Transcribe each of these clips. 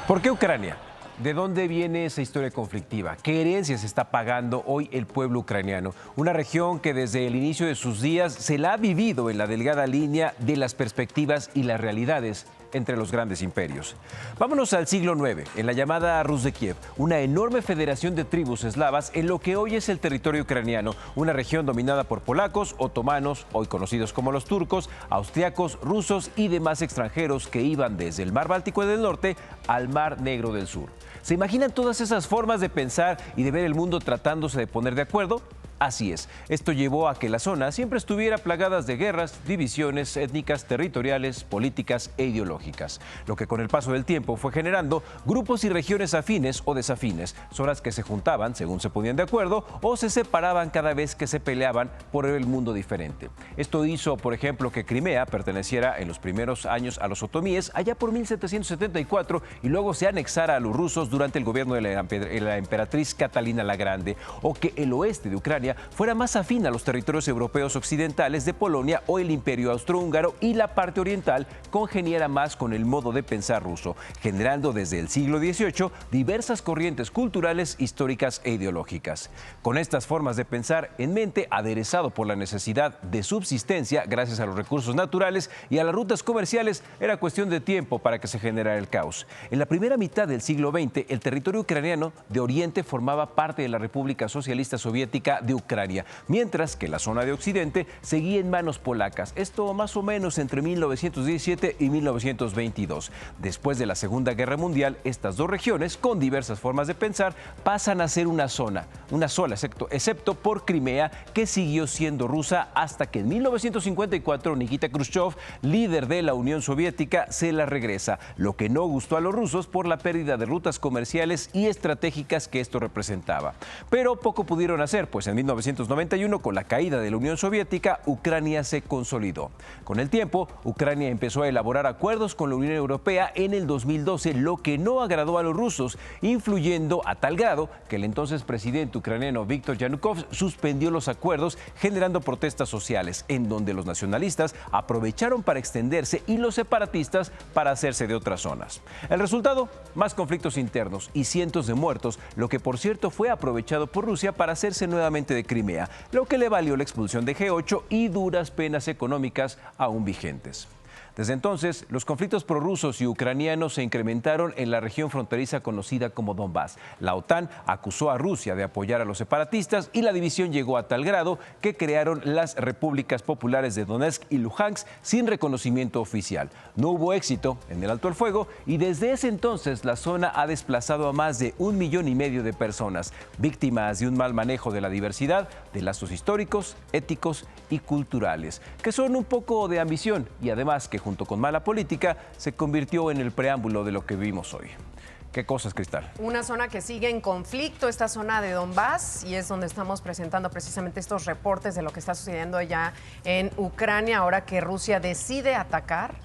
¿Por qué Ucrania? ¿De dónde viene esa historia conflictiva? ¿Qué herencias está pagando hoy el pueblo ucraniano? Una región que desde el inicio de sus días se la ha vivido en la delgada línea de las perspectivas y las realidades entre los grandes imperios. Vámonos al siglo IX, en la llamada Rus de Kiev, una enorme federación de tribus eslavas en lo que hoy es el territorio ucraniano, una región dominada por polacos, otomanos, hoy conocidos como los turcos, austriacos, rusos y demás extranjeros que iban desde el mar Báltico del norte al mar Negro del sur. ¿Se imaginan todas esas formas de pensar y de ver el mundo tratándose de poner de acuerdo? Así es, esto llevó a que la zona siempre estuviera plagada de guerras, divisiones étnicas, territoriales, políticas e ideológicas, lo que con el paso del tiempo fue generando grupos y regiones afines o desafines, zonas que se juntaban según se ponían de acuerdo o se separaban cada vez que se peleaban por el mundo diferente. Esto hizo, por ejemplo, que Crimea perteneciera en los primeros años a los otomíes allá por 1774 y luego se anexara a los rusos durante el gobierno de la emperatriz Catalina la Grande, o que el oeste de Ucrania fuera más afín a los territorios europeos occidentales de Polonia o el Imperio Austrohúngaro y la parte oriental congeniara más con el modo de pensar ruso, generando desde el siglo XVIII diversas corrientes culturales, históricas e ideológicas. Con estas formas de pensar en mente, aderezado por la necesidad de subsistencia gracias a los recursos naturales y a las rutas comerciales, era cuestión de tiempo para que se generara el caos. En la primera mitad del siglo XX, el territorio ucraniano de Oriente formaba parte de la República Socialista Soviética de Ucrania, mientras que la zona de Occidente seguía en manos polacas, esto más o menos entre 1917 y 1922. Después de la Segunda Guerra Mundial, estas dos regiones, con diversas formas de pensar, pasan a ser una sola, excepto por Crimea, que siguió siendo rusa hasta que en 1954 Nikita Khrushchev, líder de la Unión Soviética, se la regresa, lo que no gustó a los rusos por la pérdida de rutas comerciales y estratégicas que esto representaba. Pero poco pudieron hacer, pues en 1991, con la caída de la Unión Soviética, Ucrania se consolidó. Con el tiempo, Ucrania empezó a elaborar acuerdos con la Unión Europea en el 2012, lo que no agradó a los rusos, influyendo a tal grado que el entonces presidente ucraniano Viktor Yanukovych suspendió los acuerdos, generando protestas sociales, en donde los nacionalistas aprovecharon para extenderse y los separatistas para hacerse de otras zonas. El resultado, más conflictos internos y cientos de muertos, lo que por cierto fue aprovechado por Rusia para hacerse nuevamente de Crimea, lo que le valió la expulsión de G8 y duras penas económicas aún vigentes. Desde entonces, los conflictos prorrusos y ucranianos se incrementaron en la región fronteriza conocida como Donbass. La OTAN acusó a Rusia de apoyar a los separatistas y la división llegó a tal grado que crearon las repúblicas populares de Donetsk y Luhansk sin reconocimiento oficial. No hubo éxito en el alto el fuego y desde ese entonces la zona ha desplazado a más de 1,5 millones de personas, víctimas de un mal manejo de la diversidad, de lazos históricos, éticos y culturales, que son un poco de ambición y además que junto con mala política, se convirtió en el preámbulo de lo que vivimos hoy. ¿Qué cosas, Cristal? Una zona que sigue en conflicto, esta zona de Donbass, y es donde estamos presentando precisamente estos reportes de lo que está sucediendo allá en Ucrania, ahora que Rusia decide atacar.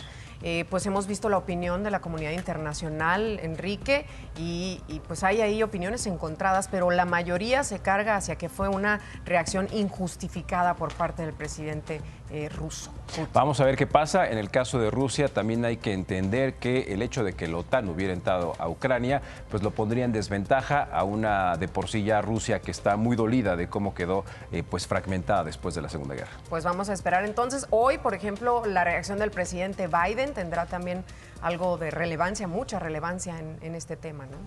Pues hemos visto la opinión de la comunidad internacional, Enrique, y pues hay ahí opiniones encontradas, pero la mayoría se carga hacia que fue una reacción injustificada por parte del presidente ruso. Vamos a ver qué pasa. En el caso de Rusia también hay que entender que el hecho de que la OTAN hubiera entrado a Ucrania, pues lo pondría en desventaja a una de por sí ya Rusia que está muy dolida de cómo quedó pues fragmentada después de la Segunda Guerra. Pues vamos a esperar entonces. Hoy, por ejemplo, la reacción del presidente Biden tendrá también algo de relevancia, mucha relevancia en este tema, ¿no?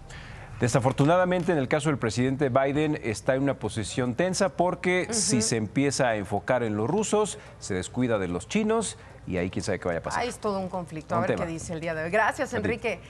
Desafortunadamente, en el caso del presidente Biden, está en una posición tensa porque si se empieza a enfocar en los rusos, se descuida de los chinos y ahí quién sabe qué vaya a pasar. Ahí es todo un conflicto. A ver qué dice el día de hoy. Gracias, Enrique.